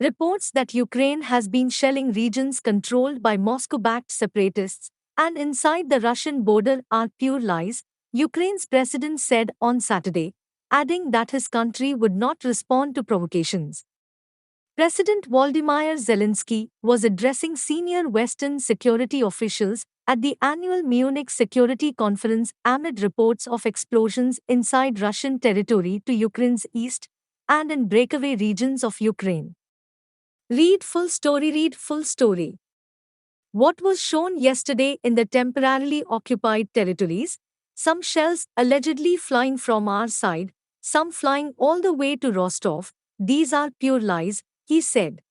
Reports that Ukraine has been shelling regions controlled by Moscow-backed separatists and inside the Russian border are pure lies, Ukraine's president said on Saturday, adding that his country would not respond to provocations. President Voldymyr Zelenskiy was addressing senior Western security officials at the annual Munich Security Conference amid reports of explosions inside Russian territory to Ukraine's east and in breakaway regions of Ukraine. Read full story. Read full story. What was shown yesterday in the temporarily occupied territories? Some shells allegedly flying from our side, some flying all the way to Rostov. These are pure lies, he said.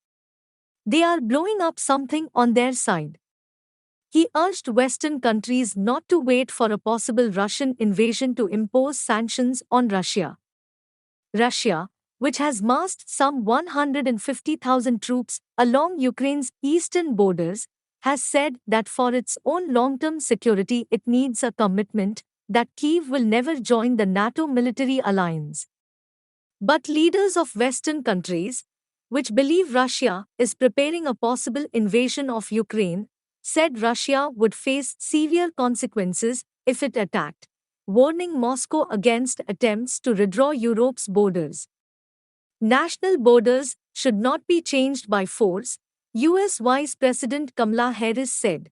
They are blowing up something on their side. He urged Western countries not to wait for a possible Russian invasion to impose sanctions on Russia. Russia, which has massed some 150,000 troops along Ukraine's eastern borders, has said that for its own long-term security it needs a commitment that Kyiv will never join the NATO military alliance. But leaders of Western countries, which believe Russia is preparing a possible invasion of Ukraine, said Russia would face severe consequences if it attacked, warning Moscow against attempts to redraw Europe's borders. National borders should not be changed by force, US Vice President Kamala Harris said.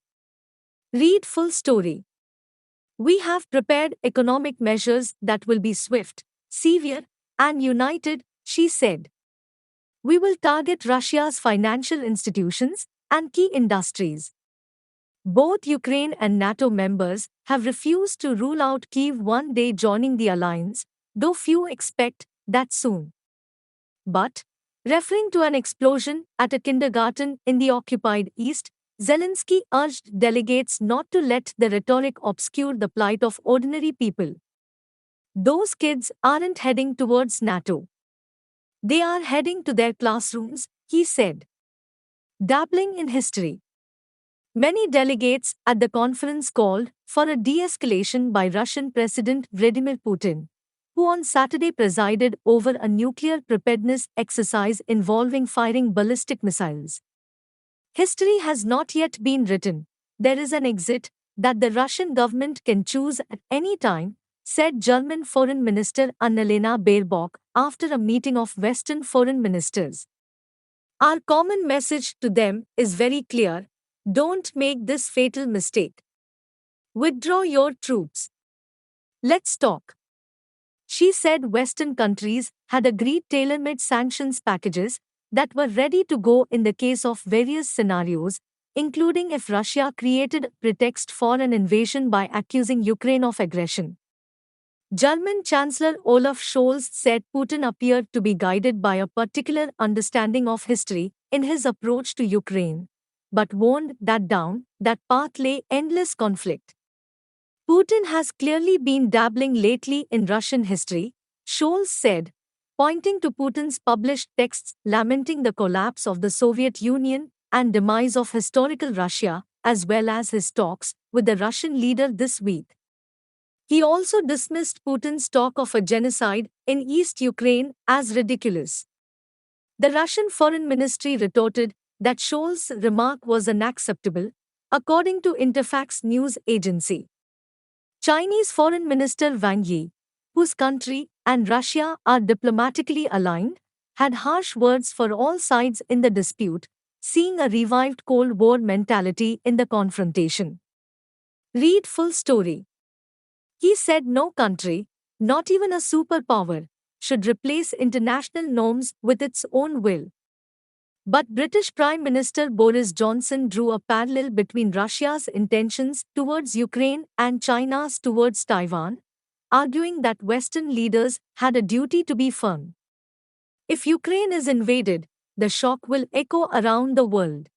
Read full story. We have prepared economic measures that will be swift, severe, and united, she said. We will target Russia's financial institutions and key industries. Both Ukraine and NATO members have refused to rule out Kyiv one day joining the alliance, though few expect that soon. But, referring to an explosion at a kindergarten in the occupied East, Zelensky urged delegates not to let the rhetoric obscure the plight of ordinary people. Those kids aren't heading towards NATO. They are heading to their classrooms, he said. Dabbling in history. Many delegates at the conference called for a de-escalation by Russian President Vladimir Putin, who on Saturday presided over a nuclear preparedness exercise involving firing ballistic missiles. History has not yet been written. There is an exit that the Russian government can choose at any time, said German Foreign Minister Annalena Baerbock after a meeting of Western foreign ministers. Our common message to them is very clear: don't make this fatal mistake. Withdraw your troops. Let's talk. She said Western countries had agreed tailor-made sanctions packages that were ready to go in the case of various scenarios, including if Russia created a pretext for an invasion by accusing Ukraine of aggression. German Chancellor Olaf Scholz said Putin appeared to be guided by a particular understanding of history in his approach to Ukraine, but warned that path lay endless conflict. Putin has clearly been dabbling lately in Russian history, Scholz said, pointing to Putin's published texts lamenting the collapse of the Soviet Union and demise of historical Russia, as well as his talks with the Russian leader this week. He also dismissed Putin's talk of a genocide in East Ukraine as ridiculous. The Russian Foreign Ministry retorted that Scholz's remark was unacceptable, according to Interfax news agency. Chinese Foreign Minister Wang Yi, whose country and Russia are diplomatically aligned, had harsh words for all sides in the dispute, seeing a revived Cold War mentality in the confrontation. Read full story. He said no country, not even a superpower, should replace international norms with its own will. But British Prime Minister Boris Johnson drew a parallel between Russia's intentions towards Ukraine and China's towards Taiwan, arguing that Western leaders had a duty to be firm. If Ukraine is invaded, the shock will echo around the world.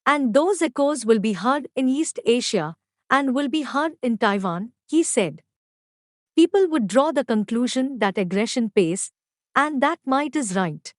And those echoes will be heard in East Asia and will be heard in Taiwan, he said. People would draw the conclusion that aggression pays, and that might is right.